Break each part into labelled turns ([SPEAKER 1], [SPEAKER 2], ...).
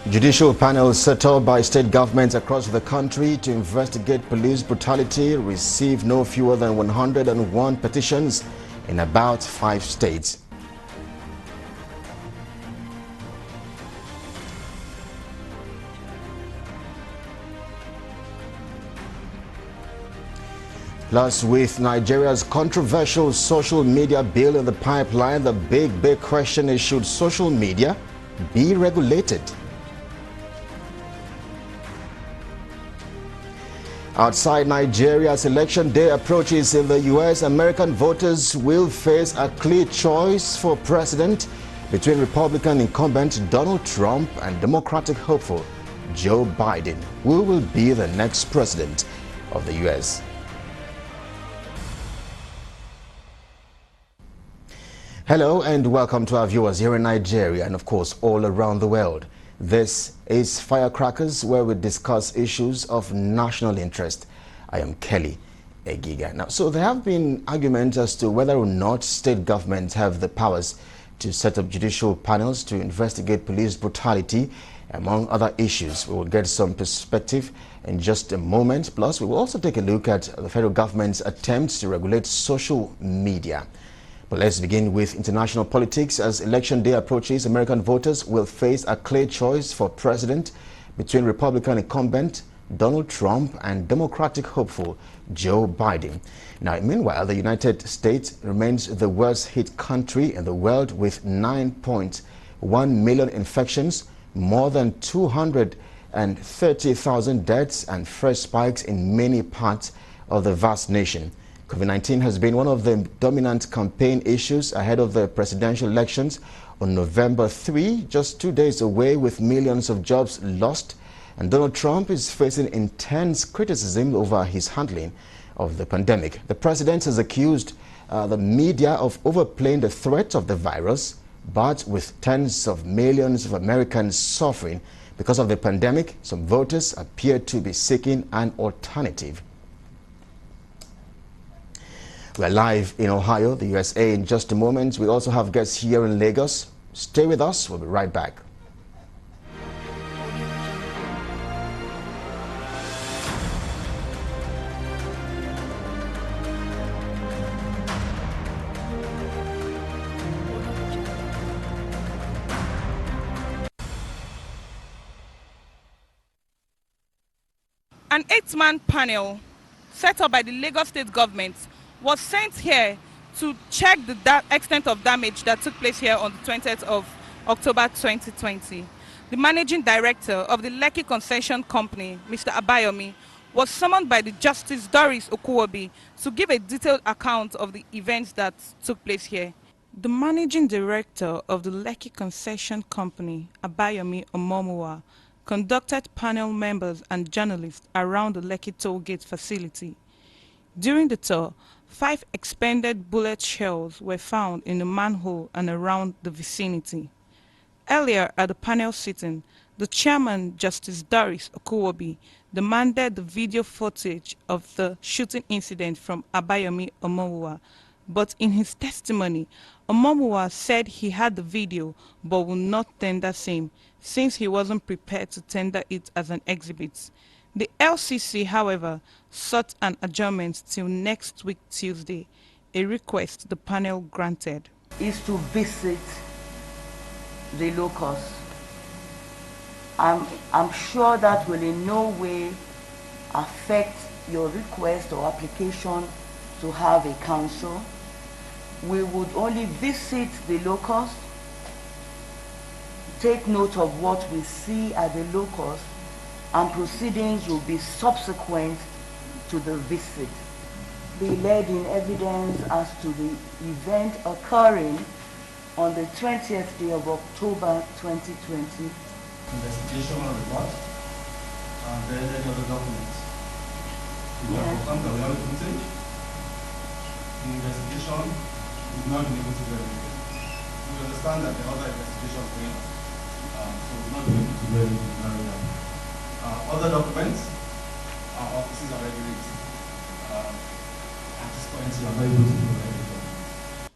[SPEAKER 1] Judicial panel set up by state governments across the country to investigate police brutality received no fewer than 101 petitions in about 5 states. Plus, with Nigeria's controversial social media bill in the pipeline, the big question is, should social media be regulated? Outside Nigeria, as election day approaches in the U.S., American voters will face a clear choice for president between Republican incumbent Donald Trump and Democratic hopeful Joe Biden. Who will be the next president of the U.S.? Hello and welcome to our viewers here in Nigeria and of course all around the world. This is Firecrackers, where we discuss issues of national interest. I am Kelly Egiga. Now, so there have been arguments as to whether or not state governments have the powers to set up judicial panels to investigate police brutality, among other issues. We will get some perspective in just a moment. Plus, we will also take a look at the federal government's attempts to regulate social media. But let's begin with international politics. As election day approaches, American voters will face a clear choice for president between Republican incumbent Donald Trump and Democratic hopeful Joe Biden. Now, meanwhile, the United States remains the worst hit country in the world with 9.1 million infections, more than 230,000 deaths and fresh spikes in many parts of the vast nation. COVID-19 has been one of the dominant campaign issues ahead of the presidential elections on November 3, just 2 days away, with millions of jobs lost. And Donald Trump is facing intense criticism over his handling of the pandemic. The president has accused the media of overplaying the threat of the virus, but with tens of millions of Americans suffering because of the pandemic, some voters appear to be seeking an alternative. We're live in Ohio, the USA, in just a moment. We also have guests here in Lagos. Stay with us. We'll be right back.
[SPEAKER 2] An 8-man panel set up by the Lagos state government was sent here to check the extent of damage that took place here on the 20th of October 2020. The managing director of the Lekki Concession Company, Mr. Abayomi, was summoned by the Justice Doris Okuwobi to give a detailed account of the events that took place here. The managing director of the Lekki Concession Company, Abayomi Omomuwa, conducted panel members and journalists around the Lekki toll gate facility. During the tour, 5 expended bullet shells were found in the manhole and around the vicinity. Earlier at the panel sitting, the chairman, Justice Doris Okuwobi, demanded the video footage of the shooting incident from Abayomi Omomuwa, but in his testimony, Omomuwa said he had the video but would not tender same, since he wasn't prepared to tender it as an exhibit. The LCC, however, sought an adjournment till next week Tuesday, a request the panel granted.
[SPEAKER 3] Is to visit the locus. I'm sure that will in no way affect your request or application to have a council. We would only visit the locus, take note of what we see at the locus, and proceedings will be subsequent to the visit. Be led in evidence as to the event occurring on the 20th day of October 2020.
[SPEAKER 4] Investigation report and then any other documents. We have confirmed that we have a footage. The investigation is not been able to do everything. We understand that the other investigation failed, so we're not able to do everything. Other documents, our offices are ready. At this point, we are not able to do everything.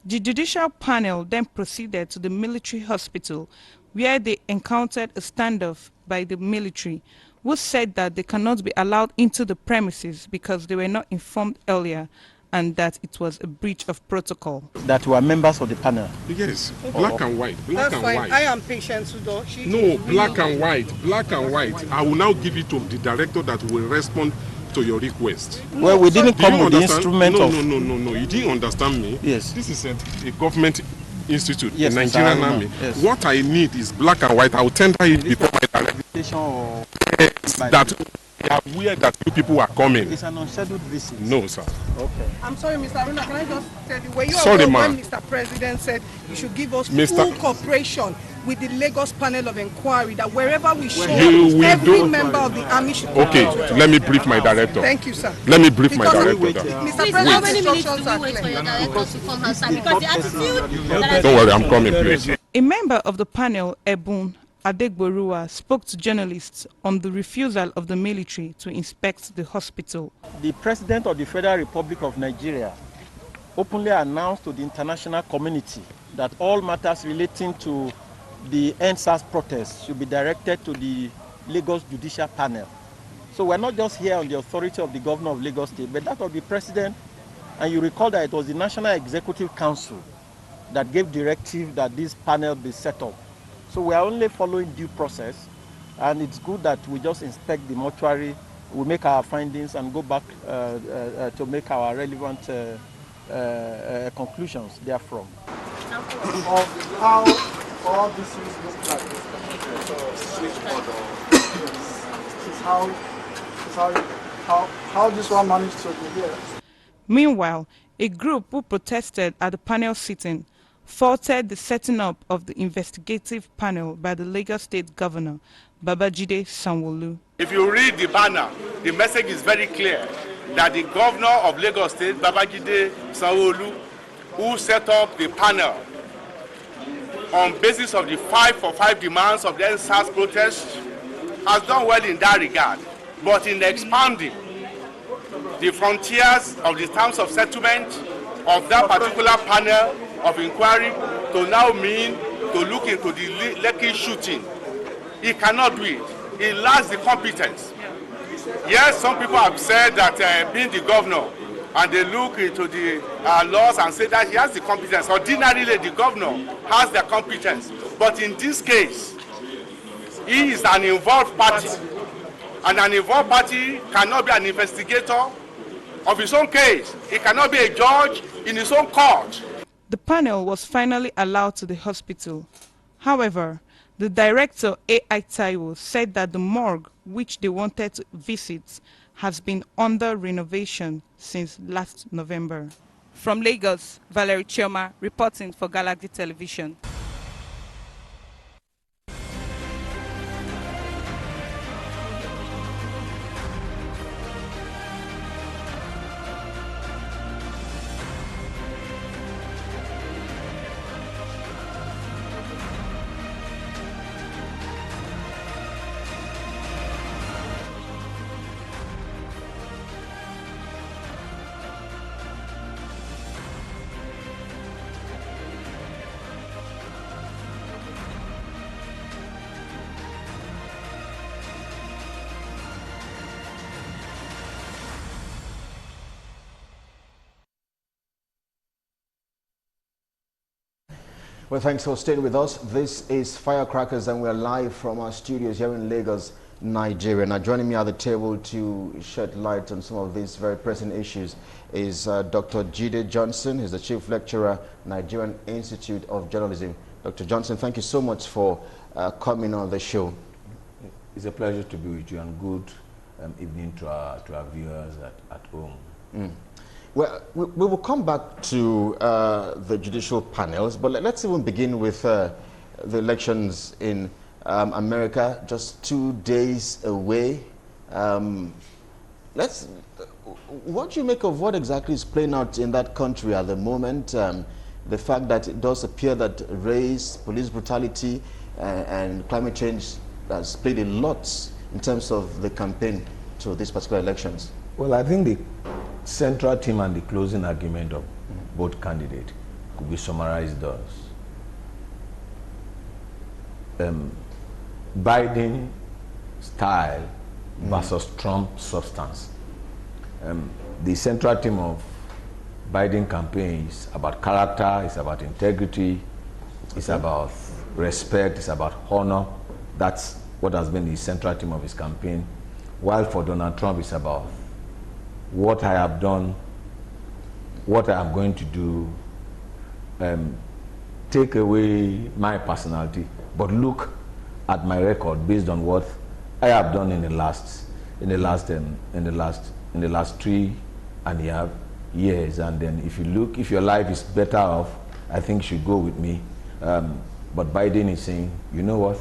[SPEAKER 2] The judicial panel then proceeded to the military hospital, where they encountered a standoff by the military, who said that they cannot be allowed into the premises because they were not informed earlier and that it was a breach of protocol.
[SPEAKER 5] That were members of the panel.
[SPEAKER 6] Yes, black and white. Black
[SPEAKER 7] That's
[SPEAKER 6] and
[SPEAKER 7] fine.
[SPEAKER 6] white.
[SPEAKER 7] I am patient, Sudo.
[SPEAKER 6] No, black and white. Black and white. I will now give it to the director that will respond to your request.
[SPEAKER 5] Well, we didn't come with the instrument
[SPEAKER 6] no,
[SPEAKER 5] of...
[SPEAKER 6] No. You didn't understand me.
[SPEAKER 5] Yes.
[SPEAKER 6] This is a government institute,
[SPEAKER 5] yes,
[SPEAKER 6] the Nigerian Army. Yes. What I need is black and white. I will tender it before my director.
[SPEAKER 5] Or
[SPEAKER 6] that we are aware that you people are coming.
[SPEAKER 5] It's an unscheduled visit.
[SPEAKER 6] No, sir.
[SPEAKER 5] Okay.
[SPEAKER 7] I'm sorry, Mr. Aruna, can I just tell you, were you
[SPEAKER 6] Sorry,
[SPEAKER 7] aware when
[SPEAKER 6] ma'am.
[SPEAKER 7] Mr. President said you should give us full cooperation with the Lagos panel of inquiry, that wherever we show every member of the army should
[SPEAKER 6] Okay, let me brief my director.
[SPEAKER 7] Thank you, sir.
[SPEAKER 6] Let me brief my director.
[SPEAKER 7] Mr.
[SPEAKER 8] Please,
[SPEAKER 7] President,
[SPEAKER 8] how many minutes
[SPEAKER 7] instructions
[SPEAKER 8] do
[SPEAKER 7] are
[SPEAKER 8] we wait for
[SPEAKER 7] clear.
[SPEAKER 8] your director to come outside? Because the attitude...
[SPEAKER 6] Don't worry, I'm coming, please.
[SPEAKER 2] A member of the panel, Ebun Adegborua, spoke to journalists on the refusal of the military to inspect the hospital.
[SPEAKER 5] The President of the Federal Republic of Nigeria openly announced to the international community that all matters relating to the NSAS protests should be directed to the Lagos Judicial panel. So we're not just here on the authority of the governor of Lagos State, but that of the President. And you recall that it was the National Executive Council that gave directive that this panel be set up. So we are only following due process, and it's good that we just inspect the mortuary, we make our findings and go back to make our relevant conclusions therefrom.
[SPEAKER 9] Of how all these things look like how this one managed to be here.
[SPEAKER 2] Meanwhile, a group who protested at the panel sitting faulted the setting up of the investigative panel by the Lagos State Governor, Babajide Sanwo-Olu.
[SPEAKER 10] If you read the banner, the message is very clear that the Governor of Lagos State, Babajide Sanwo-Olu, who set up the panel on basis of the 5 for 5 demands of the NSAS protest, has done well in that regard. But in expanding the frontiers of the terms of settlement of that particular panel of inquiry to now mean to look into the Lekki shooting, he cannot do it. He lacks the competence. Yes, some people have said that being the governor, and they look into the laws and say that he has the competence. Ordinarily, the governor has the competence. But in this case, he is an involved party. And an involved party cannot be an investigator of his own case. He cannot be a judge in his own court.
[SPEAKER 2] The panel was finally allowed to the hospital. However, the director, A.I. Taiwo, said that the morgue, which they wanted to visit, has been under renovation since last November. From Lagos, Valerie Chioma reporting for Galactic Television.
[SPEAKER 1] Well, thanks for staying with us. This is Firecrackers, and we're live from our studios here in Lagos, Nigeria. Now, joining me at the table to shed light on some of these very pressing issues is Dr. Jide Johnson. He's the Chief Lecturer, Nigerian Institute of Journalism. Dr. Johnson, thank you so much for coming on the show.
[SPEAKER 11] It's a pleasure to be with you, and good evening to our viewers at home.
[SPEAKER 1] Well, we will come back to the judicial panels, but let's even begin with the elections in America, just 2 days away. What do you make of what exactly is playing out in that country at the moment? The fact that it does appear that race, police brutality, and climate change has played a lot in terms of the campaign to these particular elections.
[SPEAKER 11] Well, I think the central theme and the closing argument of both candidates could be summarized thus. Biden style versus Trump substance. The central theme of Biden campaign is about character, it's about integrity, it's about respect, it's about honor. That's what has been the central theme of his campaign. While for Donald Trump, it's about what I have done, what I am going to do, take away my personality, but look at my record based on what I have done in the last 3.5 years. And then if your life is better off, I think you should go with me. But Biden is saying, you know what?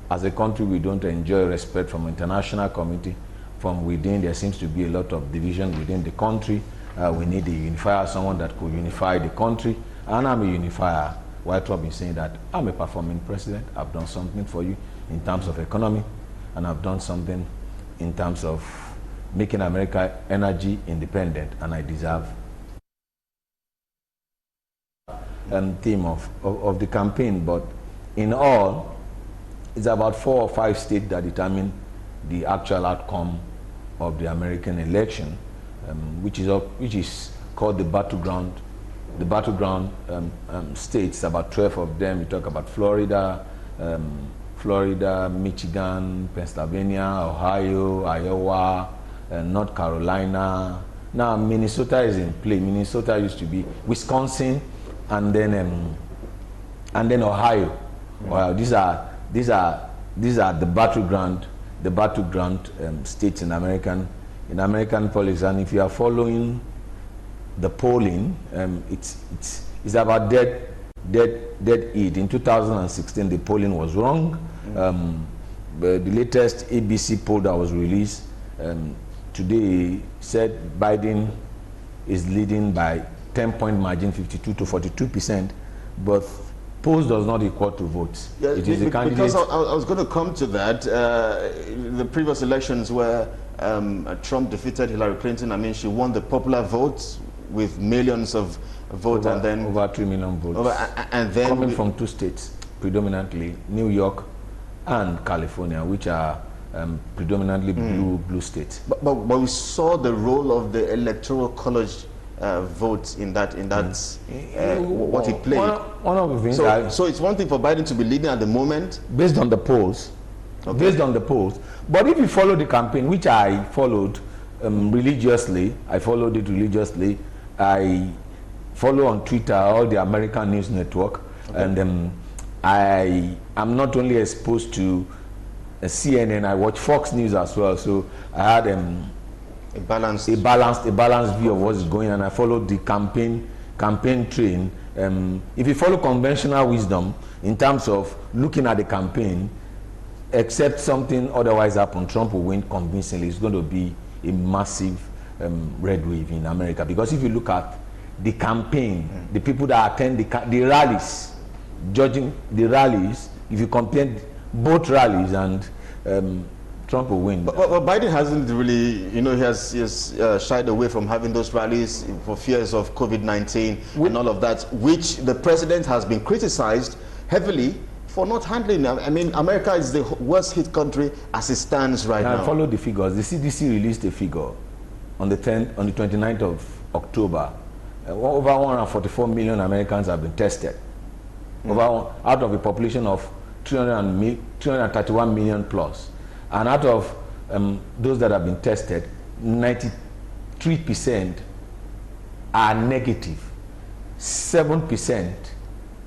[SPEAKER 11] As a country, we don't enjoy respect from international community. From within, there seems to be a lot of division within the country. We need a unifier, someone that could unify the country. And I'm a unifier. While Trump is saying that I'm a performing president, I've done something for you in terms of economy, and I've done something in terms of making America energy independent, and I deserve. Theme of the campaign, but in all, it's about 4 or 5 states that determine the actual outcome of the American election, which is called the battleground. The battleground states, about 12 of them. You talk about Florida, Michigan, Pennsylvania, Ohio, Iowa, North Carolina. Now Minnesota is in play. Minnesota used to be Wisconsin, and then Ohio. Well, these are the battleground states in American politics. And if you are following the polling, it's about dead heat. In 2016, the polling was wrong. The latest ABC poll that was released today said Biden is leading by 10-point margin, 52 to 42%, but polls does not equal to votes.
[SPEAKER 1] Yeah,
[SPEAKER 11] it is a candidate.
[SPEAKER 1] Because I was going to come to that. The previous elections where Trump defeated Hillary Clinton, I mean, she won the popular vote with millions of votes, and then
[SPEAKER 11] over 3 million votes,
[SPEAKER 1] and then
[SPEAKER 11] coming from 2 states, predominantly New York and California, which are predominantly blue states.
[SPEAKER 1] But we saw the role of the Electoral College vote in that what he played.
[SPEAKER 11] One of the things.
[SPEAKER 1] So it's one thing for Biden to be leading at the moment,
[SPEAKER 11] based on the polls. Okay. Based on the polls. But if you follow the campaign, which I followed religiously, I follow on Twitter all the American News Network, and I am not only exposed to CNN, I watch Fox News as well. So I had a balanced view of what's going on. I followed the campaign train. If you follow conventional wisdom in terms of looking at the campaign, except something otherwise happen, Trump will win convincingly. It's going to be a massive red wave in America, because if you look at the campaign, the people that attend the rallies, judging the rallies, if you compare both rallies, and Trump will win.
[SPEAKER 1] But Biden hasn't really, he has shied away from having those rallies for fears of COVID-19 and all of that, which the president has been criticized heavily for not handling. I mean, America is the worst hit country as it stands right now.
[SPEAKER 11] I follow the figures. The CDC released a figure on the 29th of October. Over 144 million Americans have been tested. Out of a population of 331 million plus. And out of those that have been tested, 93% are negative. 7%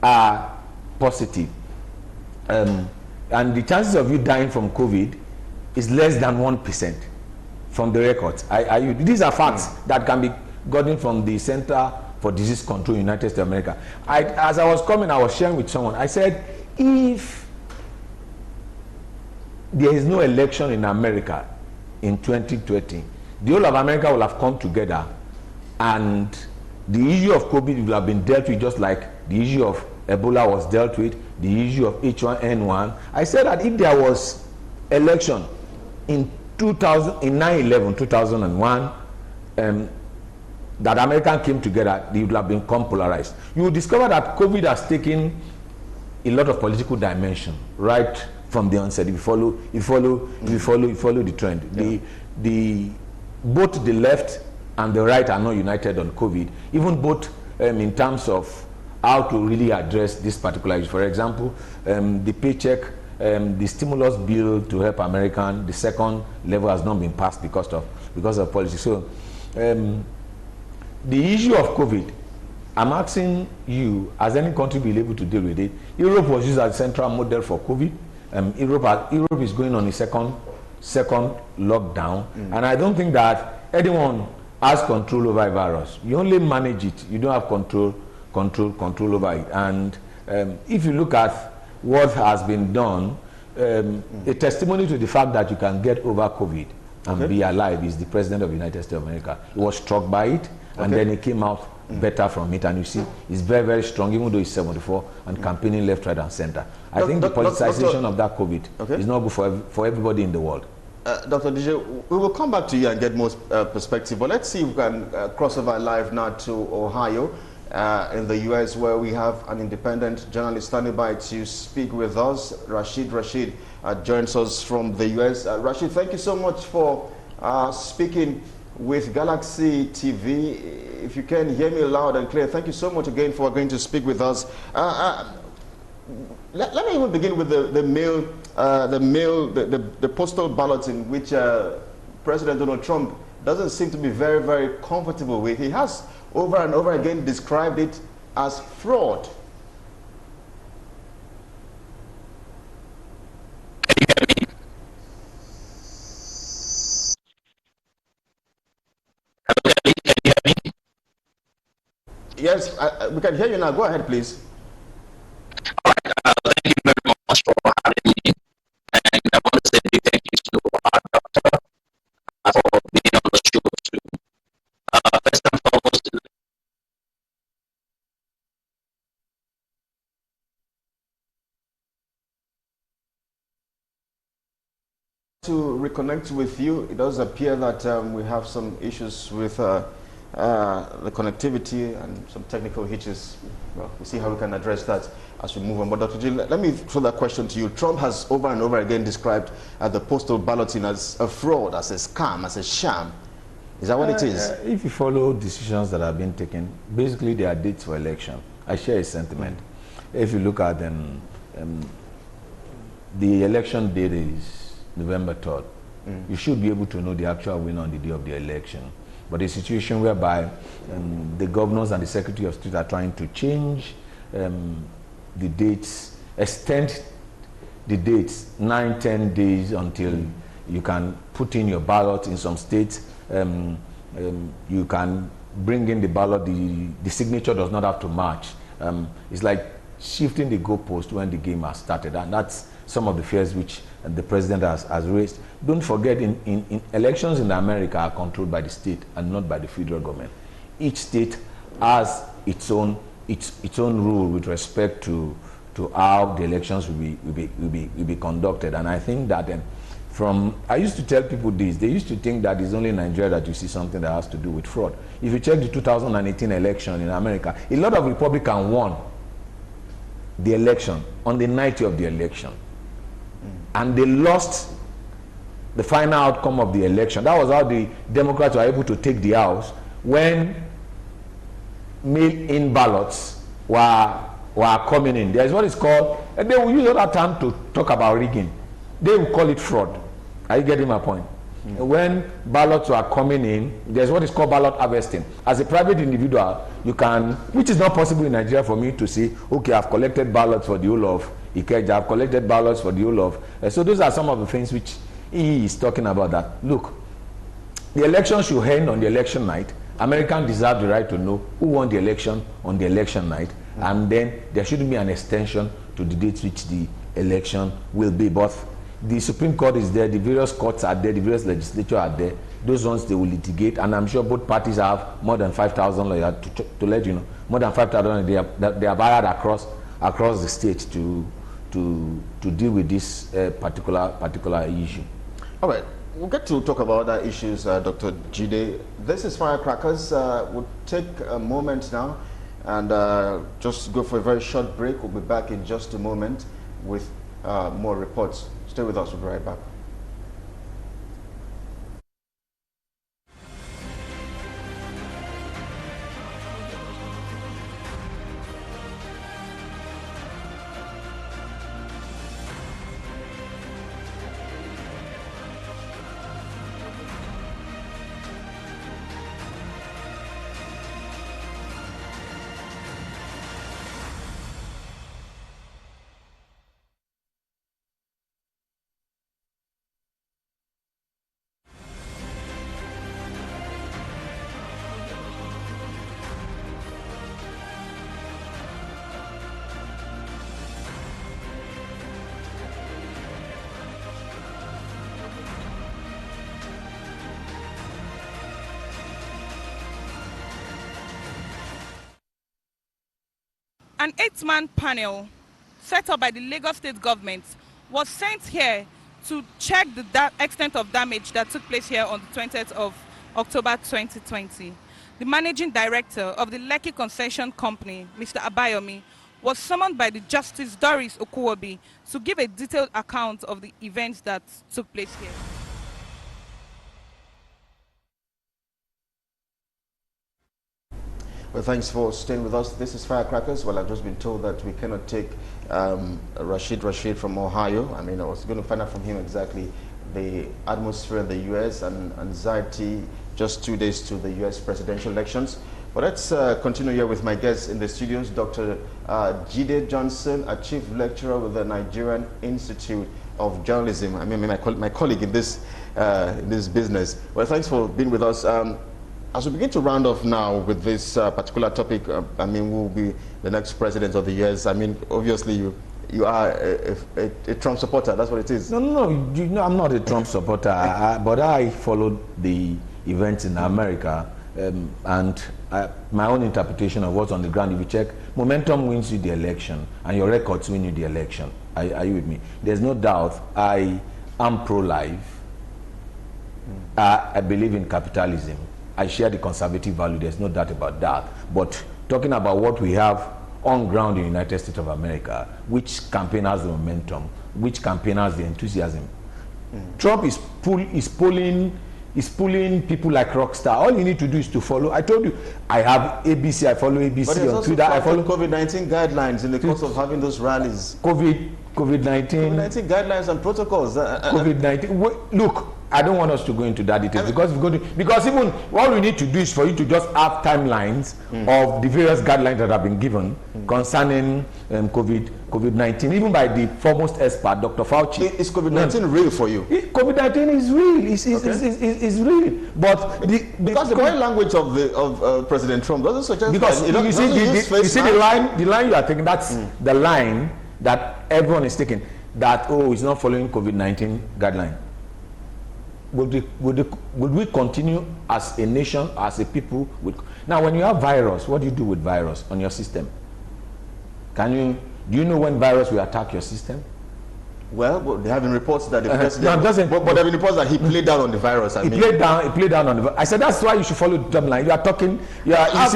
[SPEAKER 11] are positive. And the chances of you dying from COVID is less than 1% from the records. These are facts that can be gotten from the Center for Disease Control, United States of America. As I was coming, I was sharing with someone. I said, if there is no election in America in 2020, the whole of America will have come together, and the issue of COVID will have been dealt with just like the issue of Ebola was dealt with, the issue of H1N1. I said that if there was election in 9/11, 2001, that America came together, they would have become polarized. You will discover that COVID has taken a lot of political dimension right from the onset. If you follow the trend. Yeah. Both the left and the right are not united on COVID. Even both in terms of how to really address this particular issue. For example, the paycheck, the stimulus bill to help American, the second level has not been passed because of policy. So the issue of COVID, I'm asking you, has any country been able to deal with it? Europe was used as a central model for COVID. Europe is going on a second lockdown, and I don't think that anyone has control over a virus. You only manage it. You don't have control over it. And if you look at what has been done, a testimony to the fact that you can get over COVID and be alive is the President of the United States of America. He was struck by it, and then he came out better from it. And you see, he's very, very strong, even though he's 74 and campaigning left, right, and center. I think the politicization of that COVID is not good for everybody in the world.
[SPEAKER 1] Dr. DJ, we will come back to you and get more perspective, but let's see if we can cross over live now to Ohio in the U.S., where we have an independent journalist standing by to speak with us. Rashid joins us from the U.S. Rashid, thank you so much for speaking with Galaxy TV. If you can hear me loud and clear, thank you so much again for agreeing to speak with us. Let me even begin with the postal ballot, in which President Donald Trump doesn't seem to be very, very comfortable with. He has over and over again described it as fraud. Yes, we can hear you now. Go ahead, please.
[SPEAKER 12] All right. Thank you very much for having me. And I want to say big thank you to our doctor for being on the show too. First and foremost,
[SPEAKER 1] to reconnect with you, it does appear that we have some issues with the connectivity and some technical hitches. Well, we'll see how we can address that as we move on. But Dr. G, let me throw that question to you. Trump has over and over again described the postal balloting as a fraud, as a scam, as a sham. Is that what it is?
[SPEAKER 11] If you follow decisions that have been taken, basically they are dates for election. I share his sentiment. If you look at the election date is November 3rd. You should be able to know the actual winner on the day of the election. But a situation whereby the governors and the Secretary of State are trying to change the dates, extend the dates 9-10 days until you can put in your ballot. In some states, you can bring in the ballot, the signature does not have to match. It's like shifting the goalpost when the game has started, and that's some of the fears which the president has raised. Don't forget, in elections in America are controlled by the state and not by the federal government. Each state has its own rule with respect to how the elections will be conducted. And I think that I used to tell people this, they used to think that it's only in Nigeria that you see something that has to do with fraud. If you check the 2018 election in America, a lot of Republicans won the election on the night of the election. And they lost the final outcome of the election. That was how the Democrats were able to take the House, when mail-in ballots were coming in. There's what is called, and they will use other term to talk about rigging. They will call it fraud. Are you getting my point? When ballots are coming in, there's what is called ballot harvesting. As a private individual, you can, which is not possible in Nigeria for me to say, okay, I've collected ballots for the whole of Ikeja, I've collected ballots for the whole of. So those are some of the things which he is talking about. That look, the election should end on the election night. Americans deserve the right to know who won the election on the election night, and then there shouldn't be an extension to the date which the election will be. But the Supreme Court is there, the various courts are there, the various legislatures are there. Those ones they will litigate, and I'm sure both parties have more than 5,000 lawyers to let you know. More than 5,000 they have hired across the state to deal with this particular issue.
[SPEAKER 1] All right, we'll get to talk about other issues, Dr. Jide. This is Firecrackers. We'll take a moment now and just go for a very short break. We'll be back in just a moment with more reports. Stay with us. We'll be right back.
[SPEAKER 2] An 8-man panel set up by the Lagos State government was sent here to check the extent of damage that took place here on the 20th of October 2020. The managing director of the Lekki Concession Company, Mr. Abayomi, was summoned by the Justice Doris Okuwobi to give a detailed account of the events that took place here.
[SPEAKER 1] Well, thanks for staying with us. This is Firecrackers. Well, I've just been told that we cannot take Rashid from Ohio. I mean, I was going to find out from him exactly the atmosphere in the U.S. and anxiety just 2 days to the U.S. presidential elections. But let's continue here with my guests in the studios, Dr. Jide Johnson, a chief lecturer with the Nigerian Institute of Journalism. I mean, my colleague in this business. Well, thanks for being with us. As we begin to round off now with this particular topic, I mean, who will be the next president of the U.S.? I mean, obviously you are a Trump supporter. That's what it is.
[SPEAKER 11] No, I'm not a Trump supporter, but I followed the events in America, and my own interpretation of what's on the ground. If you check, momentum wins you the election, and your records win you the election. Are you with me? There's no doubt I am pro-life. I believe in capitalism. I share the conservative value, there's no doubt about that. But talking about what we have on ground in the United States of America, which campaign has the momentum, which campaign has the enthusiasm. Trump is pulling people like Rockstar. All you need to do is to follow. I told you, I have ABC, I follow ABC on Twitter. I follow
[SPEAKER 1] COVID-19 guidelines in the course of having those rallies.
[SPEAKER 11] COVID-19
[SPEAKER 1] guidelines and protocols.
[SPEAKER 11] COVID-19. Look, I don't want us to go into that detail because even what we need to do is for you to just have timelines of the various guidelines that have been given concerning COVID-19, even by the foremost expert, Dr. Fauci.
[SPEAKER 1] Is COVID-19 real for you?
[SPEAKER 11] COVID-19 is real. It's real. But
[SPEAKER 1] because the body language of President Trump doesn't suggest
[SPEAKER 11] because
[SPEAKER 1] that
[SPEAKER 11] you see the line you are taking. That's the line that everyone is taking. That it's not following COVID-19 guideline. Would we continue as a nation, as a people? Now, when you have virus, what do you do with virus on your system? Do you know when virus will attack your system?
[SPEAKER 1] Well, they have been reports that the president, but there have been reports that he played down on the virus.
[SPEAKER 11] He played down on the virus. I said that's why you should follow the timeline. You are talking. That's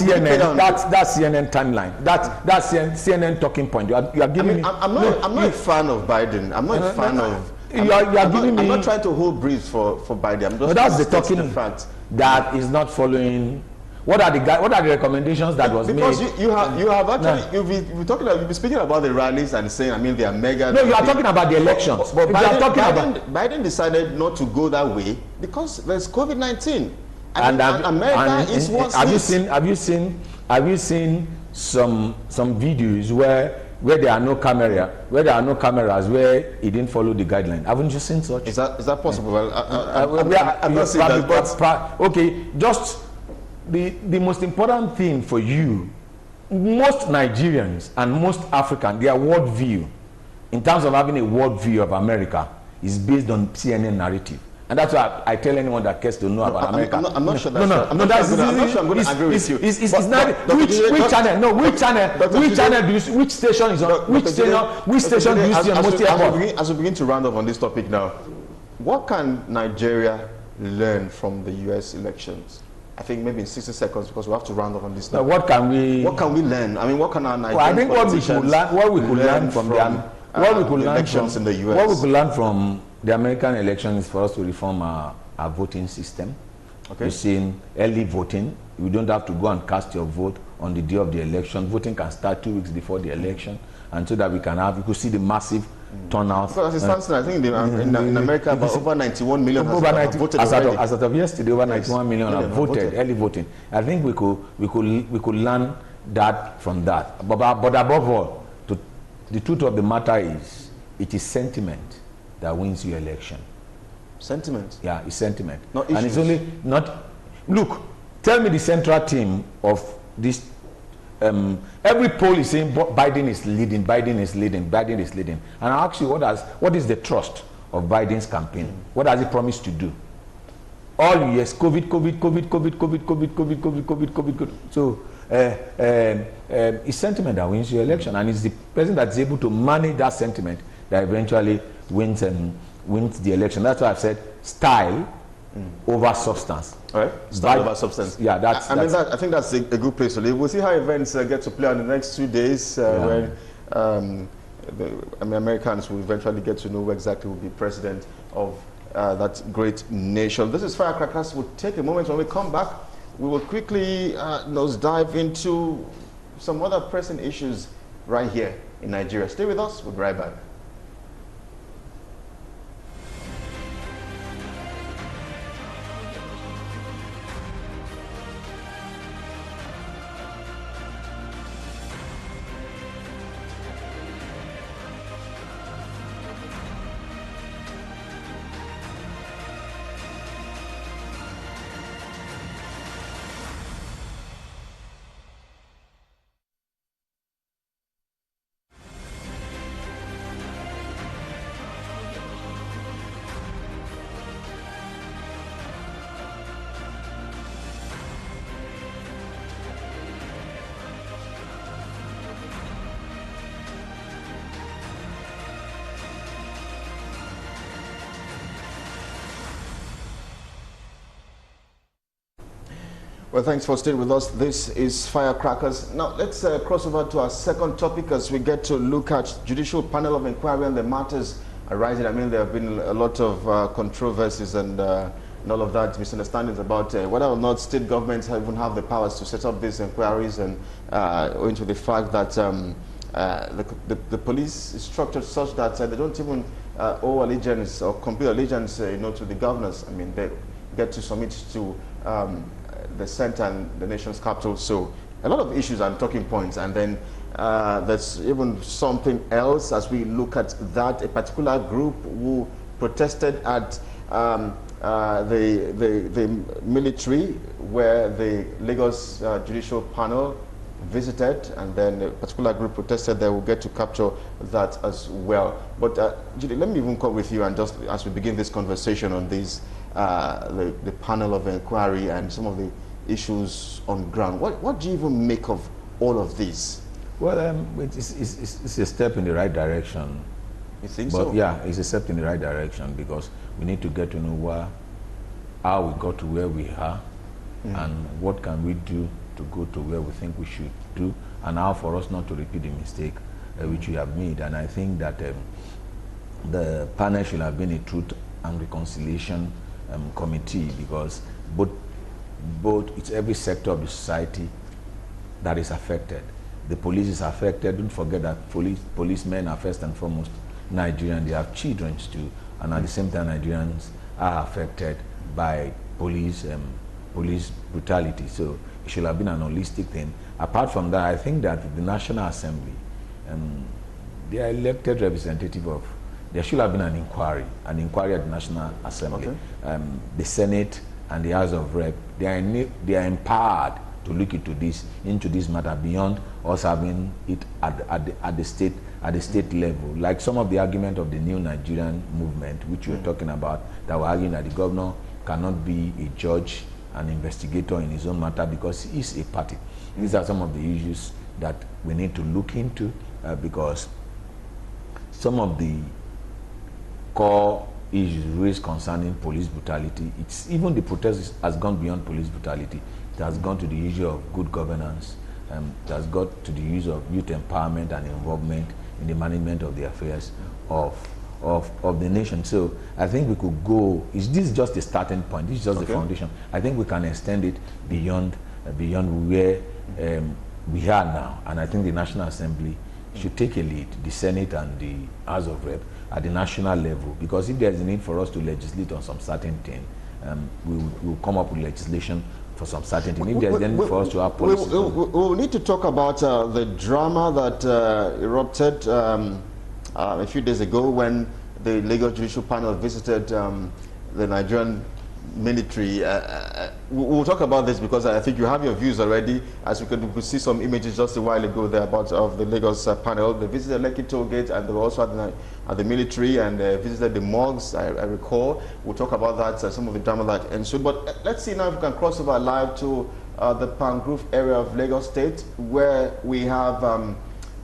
[SPEAKER 11] CNN. That's CNN timeline. That's CNN talking point. You are giving me.
[SPEAKER 1] I'm not a fan of Biden. I'm not a fan of. I'm not trying to hold breath for Biden. I'm just.
[SPEAKER 11] That's the talking fact that is not following. What are the recommendations that was made?
[SPEAKER 1] Because you have actually you've been speaking about the rallies and saying, I mean, they are mega.
[SPEAKER 11] No, you are talking about the elections.
[SPEAKER 1] But Biden decided not to go that way because there's COVID-19 and America is what's this.
[SPEAKER 11] Have you seen some videos where there are no cameras where he didn't follow the guideline? Haven't you seen such?
[SPEAKER 1] Is that possible? Well, I'm not saying that, but
[SPEAKER 11] okay, just. The most important thing for you, most Nigerians and most Africans, their worldview, in terms of having a worldview of America, is based on CNN narrative. And that's why I tell anyone that cares to know about America.
[SPEAKER 1] I'm not sure I'm not sure I'm going to agree with you.
[SPEAKER 11] It's not which channel? No, which channel do you? Which station is on? Which station do you see on most airports?
[SPEAKER 1] As we begin to round up on this topic now, what can Nigeria learn from the U.S. elections? I think maybe in 60 seconds, because we have to round up on this
[SPEAKER 11] now.
[SPEAKER 1] Now,
[SPEAKER 11] what can we
[SPEAKER 1] learn? I mean, what can our Nigerian
[SPEAKER 11] I think what we could learn from the
[SPEAKER 1] elections in the US?
[SPEAKER 11] What we could learn from the American election is for us to reform our voting system.
[SPEAKER 1] Okay.
[SPEAKER 11] You've seen early voting. You don't have to go and cast your vote on the day of the election. Voting can start 2 weeks before the election, and so that we could see the massive turnout.
[SPEAKER 1] So as it stands, I think in America, about over 91 million have voted already.
[SPEAKER 11] As of yesterday, over 91 million have voted, early voting. I think we could learn that from that. But above all, the truth of the matter is, it is sentiment that wins your election.
[SPEAKER 1] Sentiment?
[SPEAKER 11] Yeah, it's sentiment.
[SPEAKER 1] Not issues.
[SPEAKER 11] And it's only not. Look, tell me the central theme of this. Every poll is saying Biden is leading, Biden is leading, Biden is leading. And I ask you, what is the trust of Biden's campaign? What does he promise to do? All years, COVID. So it's sentiment that wins your election, and it's the president that's able to manage that sentiment that eventually wins the election. That's why I've said style over substance.
[SPEAKER 1] All right, style over substance.
[SPEAKER 11] Yeah,
[SPEAKER 1] I think that's a good place to live. We'll see how events get to play on the next 2 days when Americans will eventually get to know who exactly will be president of that great nation. This is Firecrackers. We'll take a moment. When we come back, we will quickly dive into some other pressing issues right here in Nigeria. Stay with us. We'll be right back. Well, thanks for staying with us. This is Firecrackers. Now, let's cross over to our second topic as we get to look at Judicial Panel of Inquiry and the matters arising. I mean, there have been a lot of controversies and all of that, misunderstandings about whether or not state governments even have the powers to set up these inquiries, and owing to the fact that the police is structured such that they don't even owe allegiance or complete allegiance to the governors. I mean, they get to submit to the center and the nation's capital. So a lot of issues and talking points, and then there's even something else as we look at that. A particular group who protested at the military where the Lagos Judicial Panel visited, and then a particular group protested there. We'll get to capture that as well. But Judy, let me even come with you, and just as we begin this conversation on this, the panel of inquiry and some of the issues on ground. What do you even make of all of this?
[SPEAKER 11] Well, it's a step in the right direction.
[SPEAKER 1] You think
[SPEAKER 11] so?
[SPEAKER 1] So?
[SPEAKER 11] Yeah, it's a step in the right direction, because we need to get to know how we got to where we are, and what can we do to go to where we think we should do, and how for us not to repeat the mistake which we have made. And I think that the panel should have been a truth and reconciliation committee, because it's every sector of the society that is affected. The police is affected. Don't forget that policemen are first and foremost Nigerian. They have children too, and at the same time Nigerians are affected by police brutality. So it should have been an holistic thing. Apart from that, I think that the National Assembly, they are elected representative of. There should have been an inquiry at the National Assembly. Okay. The Senate and the House of Rep, they are empowered to look into this matter beyond us having it at the state level. Like some of the argument of the New Nigerian Movement, which we were talking about, that were arguing that the governor cannot be a judge and investigator in his own matter because he is a party. These are some of the issues that we need to look into, because some of the core issues raised concerning police brutality. It's even the protest has gone beyond police brutality. It has gone to the issue of good governance. It has got to the issue of youth empowerment and involvement in the management of the affairs of the nation. So I think we could go. This is just a starting point. This is just the foundation. I think we can extend it beyond where we are now. And I think the National Assembly should take a lead, the Senate and the House of Rep at the national level, because if there's a need for us to legislate on some certain thing, we will come up with legislation for some certain thing. If there's a need for us to have policies.
[SPEAKER 1] We'll need to talk about the drama that erupted a few days ago when the Lagos Judicial Panel visited the Nigerian military. We'll talk about this because I think you have your views already, as we could see some images just a while ago there about of the Lagos panel. They visited Lekki toll gate and they were also at the military and visited the morgues, I recall. We'll talk about that, some of the drama that ensued. But let's see now if we can cross over live to the Pangrove area of Lagos State, where we have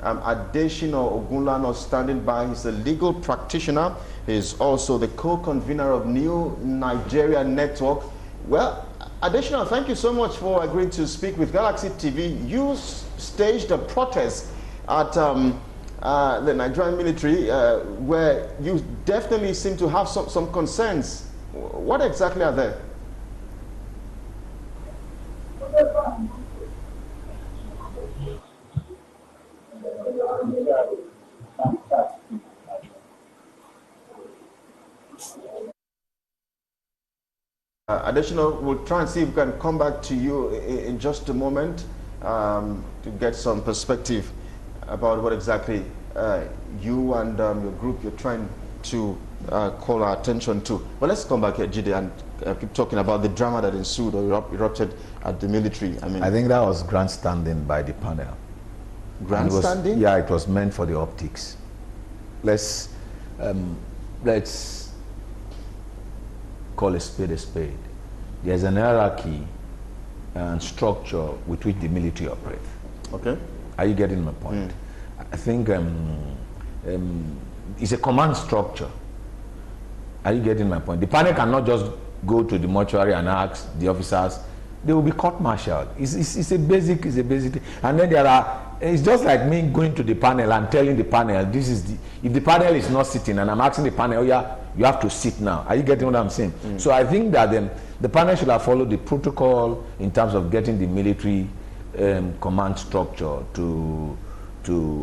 [SPEAKER 1] Adeshino Ogunlano standing by. He's a legal practitioner. He's also the co-convener of New Nigeria Network. Well, Adeshino, thank you so much for agreeing to speak with Galaxy TV. You staged a protest at the Nigerian military where you definitely seem to have some concerns. What exactly are they? Additional, we'll try and see if we can come back to you in just a moment to get some perspective about what exactly you and your group you're trying to call our attention to. But let's come back here, Jide, and keep talking about the drama that ensued or erupted at the military.
[SPEAKER 11] I think that was grandstanding by the panel.
[SPEAKER 1] Grandstanding?
[SPEAKER 11] Yeah, it was meant for the optics. Let's call a spade a spade. There's an hierarchy and structure with which the military operate.
[SPEAKER 1] Okay.
[SPEAKER 11] Are you getting my point? I think it's a command structure. Are you getting my point? The panel cannot just go to the mortuary and ask the officers. They will be court-martialed. It's a basic thing. And then it's just like me going to the panel and telling the panel, if the panel is not sitting and I'm asking the panel, oh yeah, you have to sit now. Are you getting what I'm saying? So I think that the panel should have followed the protocol in terms of getting the military command structure to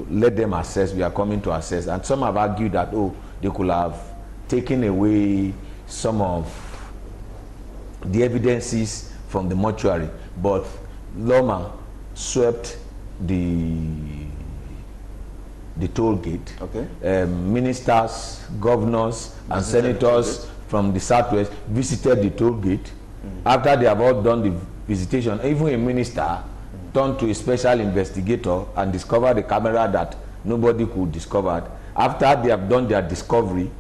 [SPEAKER 11] let them assess. We are coming to assess. And some have argued that, they could have taken away some of the evidences from the mortuary. But Loma swept the toll gate.
[SPEAKER 1] Okay.
[SPEAKER 11] Ministers, governors, and senators from the southwest visited the toll gate. After they have all done the visitation, even a minister turned to a special investigator and discovered a camera that nobody could discover. After they have done their discovery,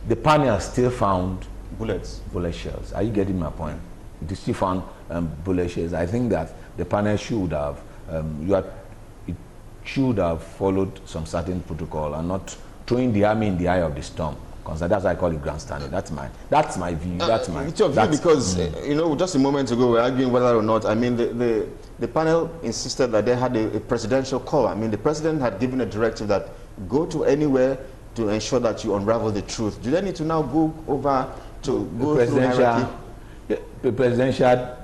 [SPEAKER 11] the panel still found bullet shells. Are you getting my point? They still found bullet shells. I think that the panel should have should have followed some certain protocol and not throwing the army in the eye of the storm. That's why I call it grandstanding. That's my view.
[SPEAKER 1] It's your view because just a moment ago we were arguing whether or not. The panel insisted that they had a presidential call. The president had given a directive that go to anywhere to ensure that you unravel the truth. Do they need to now go over to go through hierarchy?
[SPEAKER 11] The presidential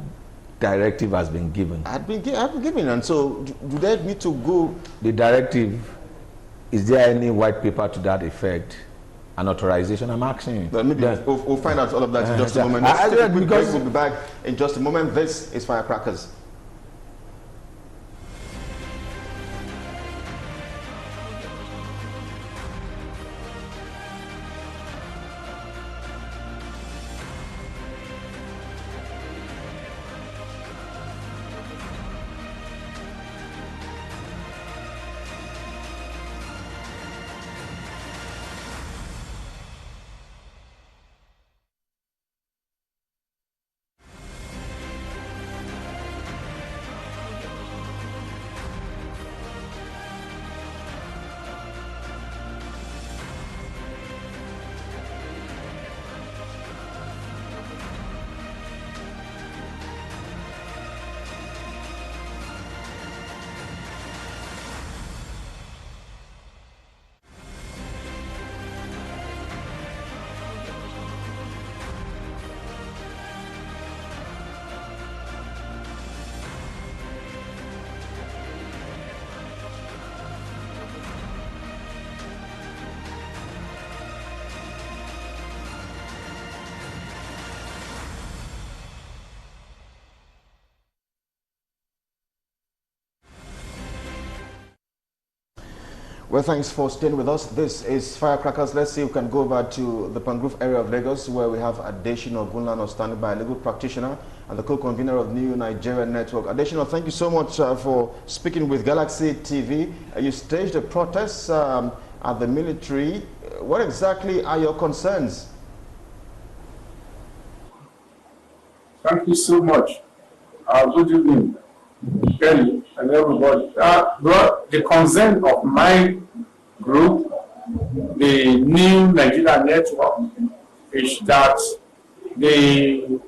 [SPEAKER 11] directive has been given.
[SPEAKER 1] Had been given, and so do they need to go?
[SPEAKER 11] The directive, is there any white paper to that effect? An authorization? I'm asking you.
[SPEAKER 1] Well, maybe we'll find out all of that in just a moment. We'll be back in just a moment. This is Firecrackers. Well, thanks for staying with us. This is Firecrackers. Let's see if we can go back to the Pangrove area of Lagos, where we have Adesina Ogunlana standing by, a legal practitioner and the co-convener of New Nigeria Network. Adesina, thank you so much for speaking with Galaxy TV. You staged a protest at the military. What exactly are your concerns?
[SPEAKER 13] Thank you so much. Good evening, Kelly and everybody. The concern of my group, the New Nigeria Network, is that the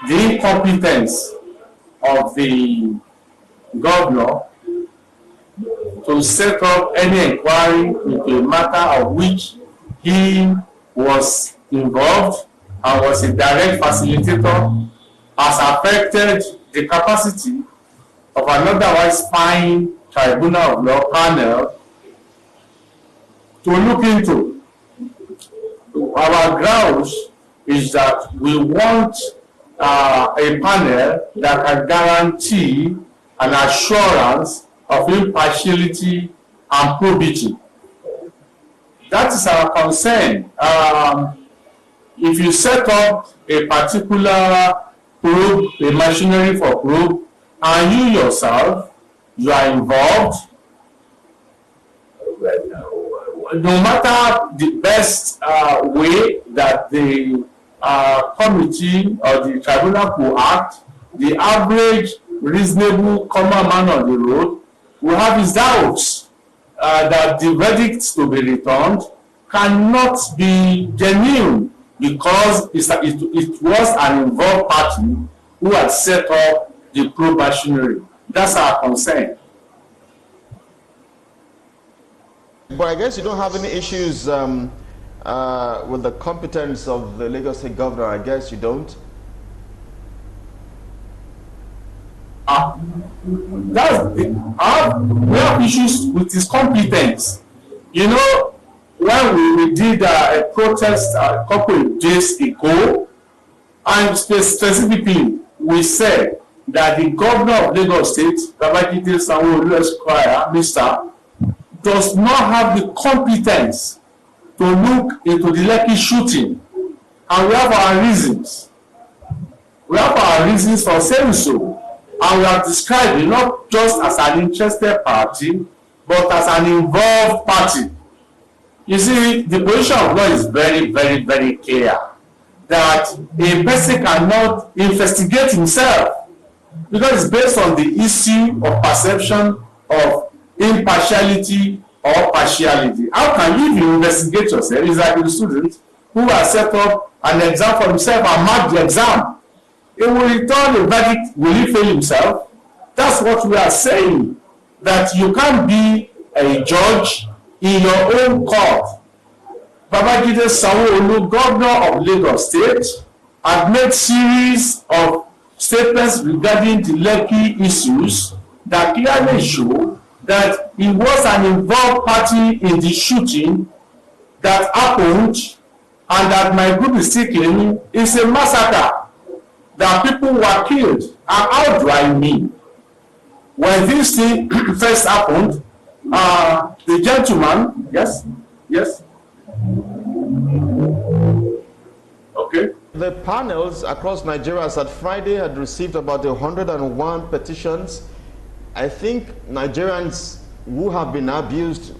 [SPEAKER 13] incompetence of the governor to set up any inquiry into a matter of which he was involved and was a direct facilitator has affected the capacity of an otherwise fine tribunal of law panel to look into. Our grounds is that we want a panel that can guarantee an assurance of impartiality and probity. That is our concern. If you set up a particular probe, a machinery for probe, and you yourself, you are involved, no matter the best way that the committee or the tribunal could act, the average reasonable common man on the road will have his doubts that the verdicts to be returned cannot be genuine, because it was an involved party who had set up the probe machinery. That's our concern.
[SPEAKER 1] But I guess you don't have any issues with the competence of the Lagos State governor. I guess you don't.
[SPEAKER 13] We have issues with his competence. You know, when we did a protest a couple of days ago, and specifically we said that the governor of Lagos State, Babajide Sanwo-Olu Esquire, Mr., does not have the competence to look into the Lekki shooting, and we have our reasons. We have our reasons for saying so, and we have described it not just as an interested party, but as an involved party. You see, the position of law is very, very, very clear that a person cannot investigate himself because it's based on the issue of perception of impartiality or partiality. How can you investigate yourself? It's like a student who has set up an exam for himself and marked the exam. He will return the verdict. Will he fail himself? That's what we are saying, that you can't be a judge in your own court. Babajide Sanwo-Olu, governor of Lagos State, had made series of statements regarding the Lekki issues that clearly show that he was an involved party in the shooting that happened, and that my group is still claiming is a massacre, that people were killed. And how do I mean? When this thing first happened, the gentleman, yes, okay.
[SPEAKER 1] The panels across Nigeria as at Friday had received about 101 petitions. I think Nigerians who have been abused,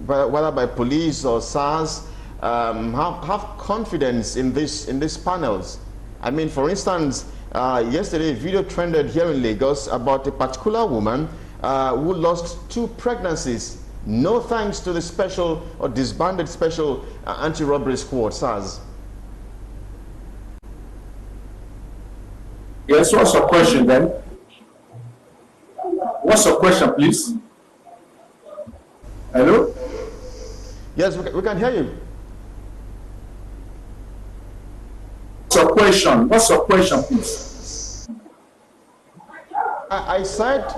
[SPEAKER 1] whether by police or SARS, have confidence in these panels. I mean, for instance, yesterday a video trended here in Lagos about a particular woman who lost 2 pregnancies, no thanks to the special or disbanded special anti-robbery squad, SARS.
[SPEAKER 13] Yes, what's your question then? What's your question, please? Hello?
[SPEAKER 1] Yes, we can hear you.
[SPEAKER 13] What's your question, please?
[SPEAKER 1] I said,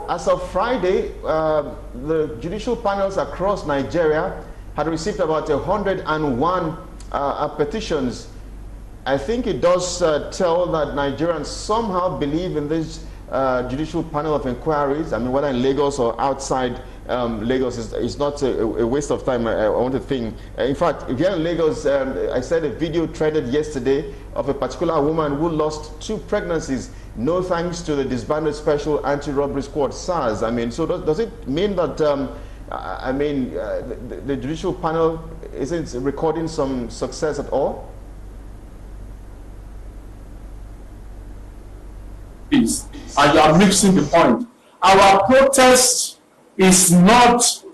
[SPEAKER 1] as of Friday, the judicial panels across Nigeria had received about 101 petitions. I think it does tell that Nigerians somehow believe in these judicial panel of inquiries, I mean, whether in Lagos or outside Lagos, is not a waste of time, I want to think. In fact, if you're in Lagos, I said a video trended yesterday of a particular woman who lost 2 pregnancies, no thanks to the disbanded Special Anti-Robbery Squad, SARS. I mean, so does it mean that, the judicial panel isn't recording some success at all?
[SPEAKER 13] And you are mixing the point. Our protest is not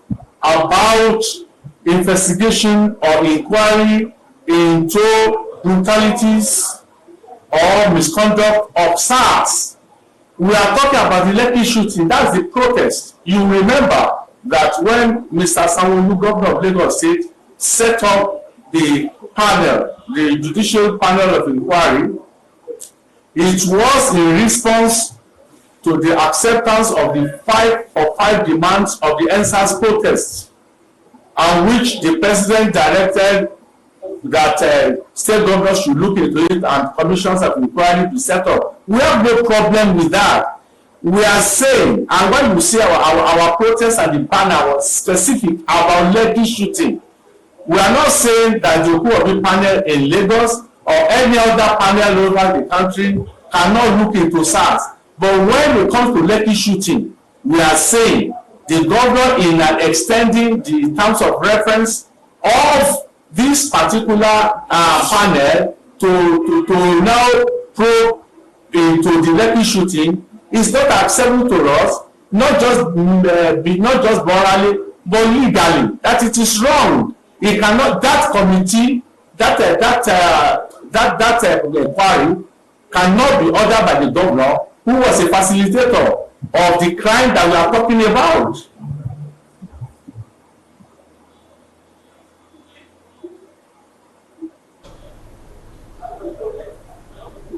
[SPEAKER 13] about investigation or inquiry into brutalities or misconduct of SARS. We are talking about the Lekki shooting. That's the protest. You remember that when Mr. Sanwo-Olu, governor of Lagos State, set up the panel, the judicial panel of inquiry, it was in response to the acceptance of the 5 demands of the NSAS protests, on which the president directed that state governors should look into it and commissions of inquiry be set up. We have no problem with that. We are saying, and when you see our protest and the panel was specific about Lekki shooting, we are not saying that the Oku panel in Lagos or any other panel over the country cannot look into SARS. But when it comes to Lekki shooting, we are saying the governor, in extending the terms of reference of this particular panel to now probe into the Lekki shooting, is not acceptable to us, not just morally, but legally. That it is wrong. It cannot. That committee, that inquiry cannot be ordered by the governor, who was a facilitator of the crime that we are talking about.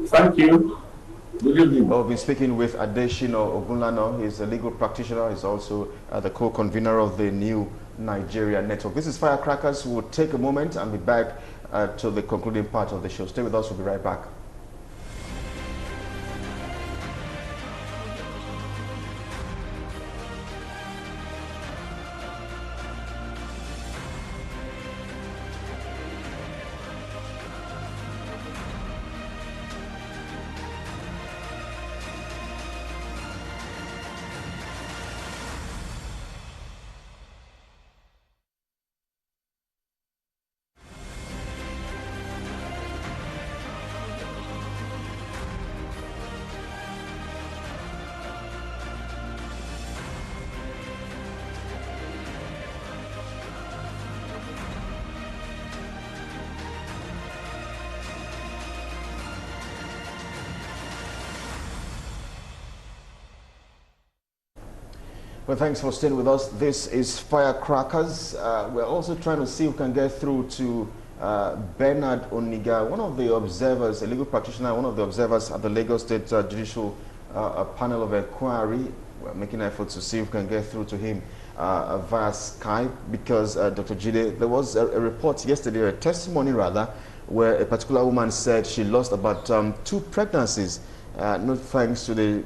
[SPEAKER 13] Thank you. Good evening.
[SPEAKER 1] Well, we've been speaking with Adeshino Ogunlana. He's a legal practitioner. He's also the co-convener of the New Nigeria Network. This is Firecrackers. We'll take a moment and be back to the concluding part of the show. Stay with us. We'll be right back. Well, thanks for staying with us. This is Firecrackers. We're also trying to see if we can get through to Bernard Oniga, one of the observers, a legal practitioner, one of the observers at the Lagos State Judicial Panel of Inquiry. We're making efforts to see if we can get through to him via Skype, because Dr. Jide, there was a report yesterday, a testimony rather, where a particular woman said she lost about 2 pregnancies, not thanks to the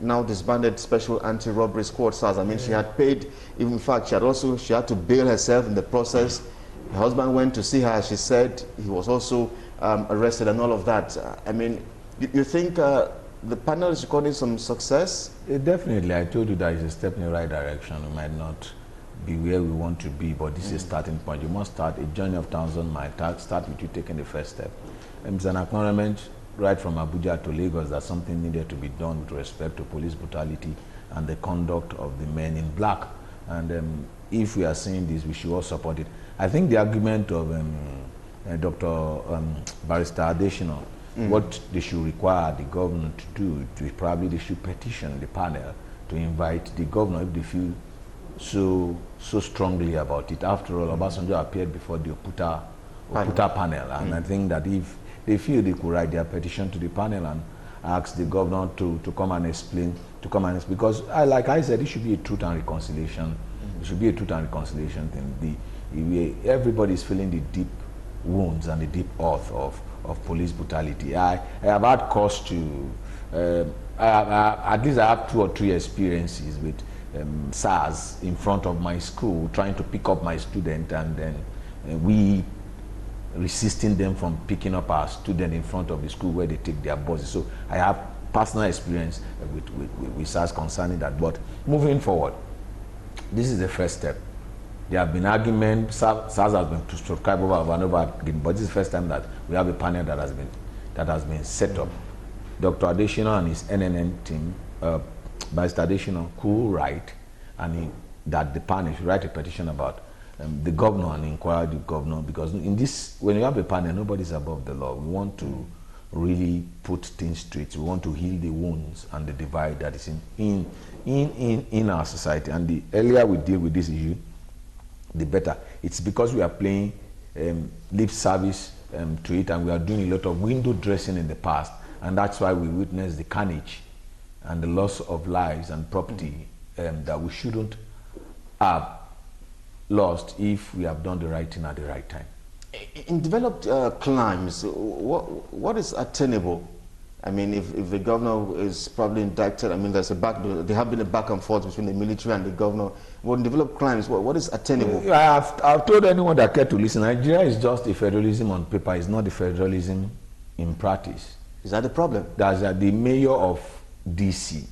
[SPEAKER 1] now disbanded Special Anti-Robbery Squad, SARS. I mean, she had paid, in fact, she had to bail herself in the process. Her husband went to see her. She said he was also arrested and all of that. I mean, you think the panel is recording some success?
[SPEAKER 11] Definitely. I told you that it's a step in the right direction. We might not be where we want to be, but this is a starting point. You must start a journey of 1,000 miles. Start with you taking the first step. It's an acknowledgement right from Abuja to Lagos that something needed to be done with respect to police brutality and the conduct of the men in black. And if we are saying this, we should all support it. I think the argument of Dr. Barrister Adeshino, what they should require the governor to do, probably they should petition the panel to invite the governor if they feel so strongly about it. After all, Obasanjo appeared before the Oputa panel, and I think that if they feel they could write their petition to the panel and ask the governor to come and explain, because like I said, it should be a truth and reconciliation. It should be a truth and reconciliation thing. Everybody is feeling the deep wounds and the deep earth of police brutality. I have had cause to at least I have 2 or 3 experiences with SARS in front of my school, trying to pick up my student, and then we resisting them from picking up our student in front of the school where they take their buses. So I have personal experience with SARS concerning that. But moving forward, this is the first step. There have been arguments. SARS has been prescribed over and over again, but this is the first time that we have a panel that has been set up. Dr. Adesina and his NNN team, Mr. Adesina, could write, and that the panel should write a petition about the governor and inquire the governor, because in this, when you have a panel, nobody's above the law. We want to really put things straight. We want to heal the wounds and the divide that is in our society. And the earlier we deal with this issue, the better. It's because we are playing lip service to it, and we are doing a lot of window dressing in the past, and that's why we witness the carnage and the loss of lives and property that we shouldn't have lost if we have done the right thing at the right time.
[SPEAKER 1] In developed climes, what is attainable? I mean, if the governor is probably indicted, I mean, there have been a back and forth between the military and the governor. But in developed climes, what is attainable?
[SPEAKER 11] I've told anyone that cared to listen, Nigeria is just a federalism on paper. It's not a federalism in practice.
[SPEAKER 1] Is that the problem?
[SPEAKER 11] That's the mayor of DC,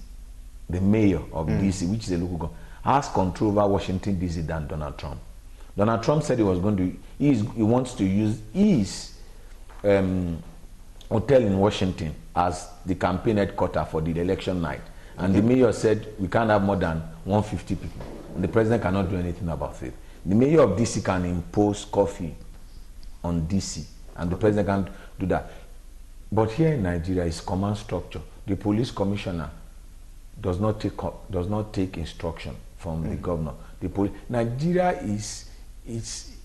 [SPEAKER 11] DC, which is a local government, has control over Washington, D.C. than Donald Trump. Donald Trump said he was going to, he wants to use his hotel in Washington as the campaign headquarters for the election night. And the mayor said we can't have more than 150 people. And the president cannot do anything about it. The mayor of DC can impose curfew on DC, and the president can't do that. But here in Nigeria, it's command structure. The police commissioner does not take instruction from the governor. Nigeria is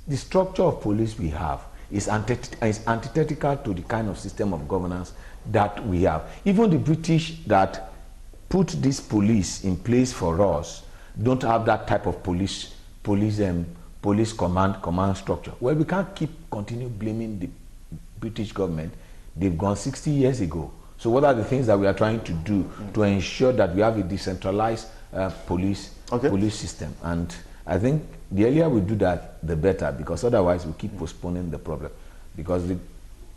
[SPEAKER 11] the structure of police we have is antithetical to the kind of system of governance that we have. Even the British that put this police in place for us don't have that type of police command structure. Well, we can't continue blaming the British government. They've gone 60 years ago. So what are the things that we are trying to do to ensure that we have a decentralized police system? And I think the earlier we do that, the better, because otherwise we keep postponing the problem. Because the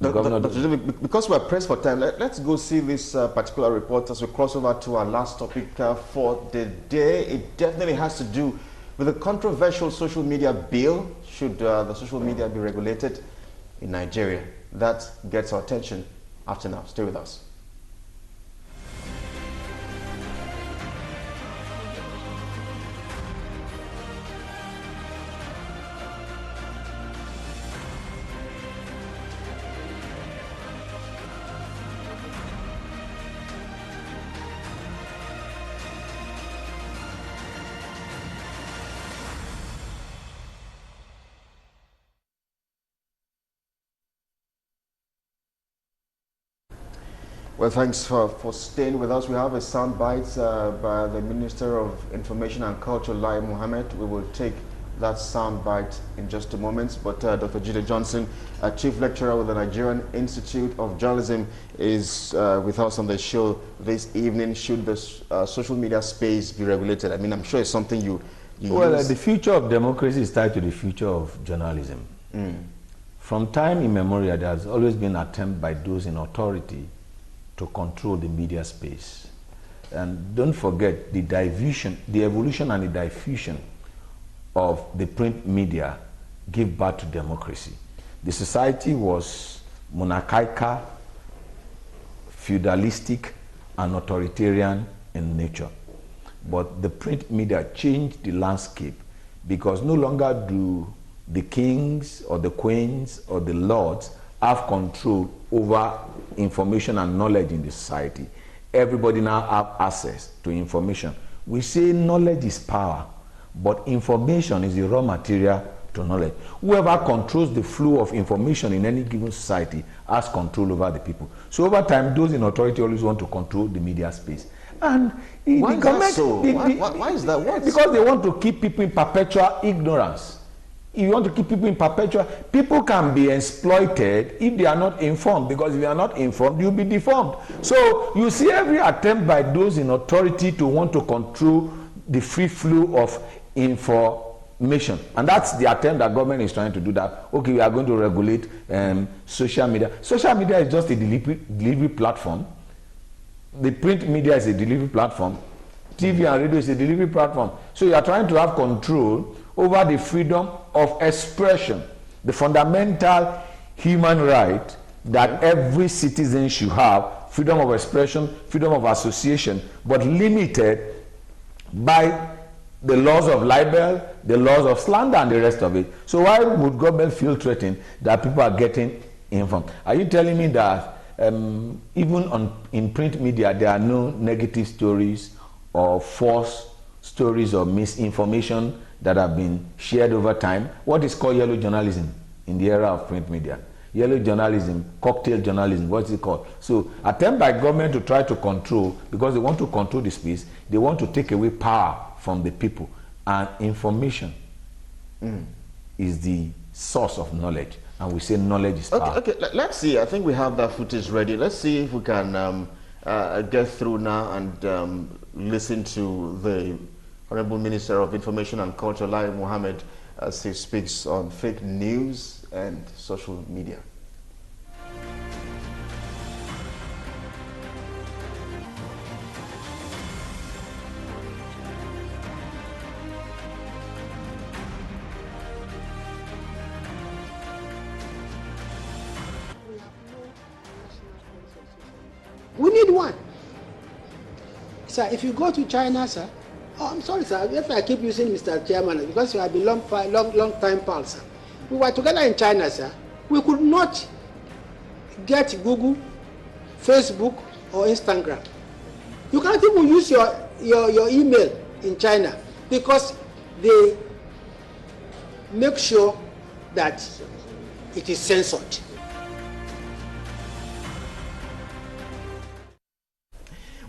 [SPEAKER 11] governor...
[SPEAKER 1] Because we're pressed for time, let's go see this particular report as we cross over to our last topic for the day. It definitely has to do with the controversial social media bill. Should the social media be regulated in Nigeria? That gets our attention after now. Stay with us. Well, thanks for staying with us. We have a soundbite by the Minister of Information and Culture, Lai Mohammed. We will take that soundbite in just a moment. But Dr. Jide Johnson, Chief Lecturer with the Nigerian Institute of Journalism, is with us on the show this evening. Should the social media space be regulated? I mean, I'm sure it's something you use.
[SPEAKER 11] The future of democracy is tied to the future of journalism. From time immemorial, there has always been an attempt by those in authority to control the media space. And don't forget the evolution and the diffusion of the print media gave birth to democracy. The society was monarchical, feudalistic, and authoritarian in nature. But the print media changed the landscape, because no longer do the kings or the queens or the lords have control over information and knowledge in the society. Everybody now have access to information. We say knowledge is power, but information is the raw material to knowledge. Whoever controls the flow of information in any given society has control over the people. So over time, those in authority always want to control the media space. And
[SPEAKER 1] why is that so? Why is that?
[SPEAKER 11] Because they want to keep people in perpetual ignorance. you want to keep people in perpetual. People can be exploited if they are not informed, because if you are not informed, you'll be deformed. So you see every attempt by those in authority to want to control the free flow of information, and that's the attempt that government is trying to do. That okay, we are going to regulate social media. Social media is just a delivery platform. The print media is a delivery platform. TV and radio is a delivery platform. So you are trying to have control over the freedom of expression, the fundamental human right that every citizen should have: freedom of expression, freedom of association, but limited by the laws of libel, the laws of slander, and the rest of it. So why would government feel threatened that people are getting informed? Are you telling me that even in print media there are no negative stories or false stories or misinformation that have been shared over time? What is called yellow journalism in the era of print media? Yellow journalism, cocktail journalism, what is it called? So attempt by government to try to control, because they want to control the space, they want to take away power from the people, and information is the source of knowledge, and we say knowledge is power.
[SPEAKER 1] Okay, let's see. I think we have that footage ready. Let's see if we can get through now and listen to the Honorable Minister of Information and Culture, Lai Mohammed, as he speaks on fake news and social media.
[SPEAKER 14] We need one. Sir, if you go to China, sir, oh, I'm sorry, sir, if I keep using Mr. Chairman, because you have been long time pal, sir. We were together in China, sir. We could not get Google, Facebook, or Instagram. You can't even use your email in China because they make sure that it is censored.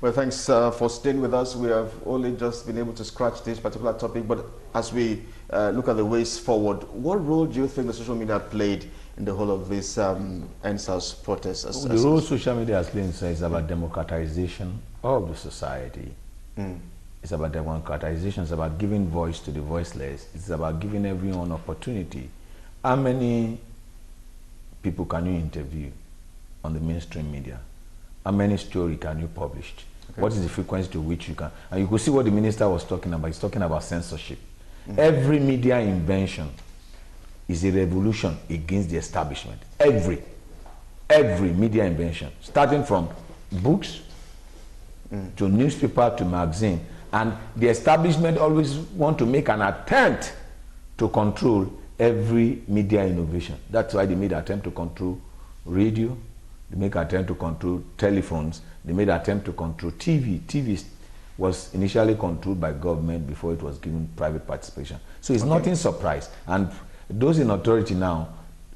[SPEAKER 1] Well, thanks for staying with us. We have only just been able to scratch this particular topic, but as we look at the ways forward, what role do you think the social media played in the whole of this NSAS protest?
[SPEAKER 11] The role social media has played is about democratization of the society. It's about democratization. It's about giving voice to the voiceless. It's about giving everyone opportunity. How many people can you interview on the mainstream media? How many stories can you publish? Okay. What is the frequency to which you can? And you could see what the minister was talking about. He's talking about censorship. Every media invention is a revolution against the establishment. Every media invention, starting from books to newspaper to magazine. And the establishment always want to make an attempt to control every media innovation. That's why they made an attempt to control radio. They make an attempt to control telephones. They made an attempt to control TV. TV was initially controlled by government before it was given private participation. So it's nothing surprise. And those in authority now,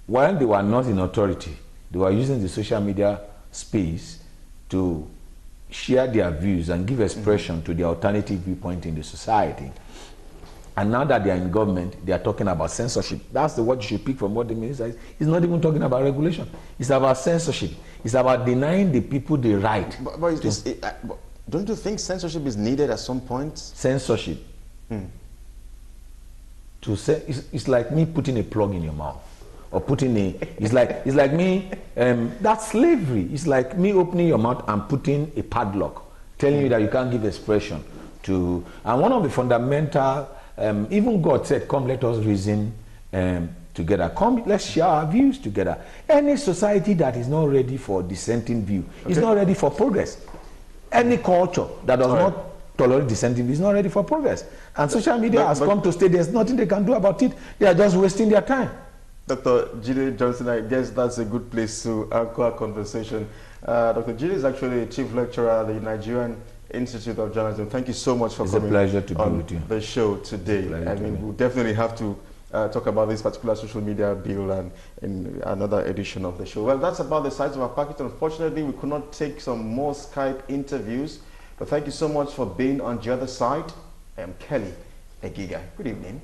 [SPEAKER 11] while they were not in authority, they were using the social media space to share their views and give expression to the alternative viewpoint in the society. And now that they are in government, they are talking about censorship. That's the word you should pick from what the minister is. He's not even talking about regulation. It's about censorship. It's about denying the people the right.
[SPEAKER 1] But don't you think censorship is needed at some point?
[SPEAKER 11] Censorship. To say it's like me putting a plug in your mouth, or putting a. It's like me. That's slavery. It's like me opening your mouth and putting a padlock, telling you that you can't give expression to. And one of the fundamental. Even God said, come, let us reason together. Come, let's share our views together. Any society that is not ready for dissenting view is not ready for progress. Any culture that does not tolerate dissenting view is not ready for progress. And social media has come to stay. There's nothing they can do about it. They are just wasting their time.
[SPEAKER 1] Dr. Jide Johnson, I guess that's a good place to anchor our conversation. Dr. Jide is actually a chief lecturer at the Nigerian Institute of Journalism. Thank you so much for coming.
[SPEAKER 11] It's a pleasure to be with you.
[SPEAKER 1] The show today. I mean, we'll definitely have to talk about this particular social media bill and in another edition of the show. Well, that's about the size of our package. Unfortunately, we could not take some more Skype interviews, but thank you so much for being on the other side. I am Kelly Egiga. Good evening.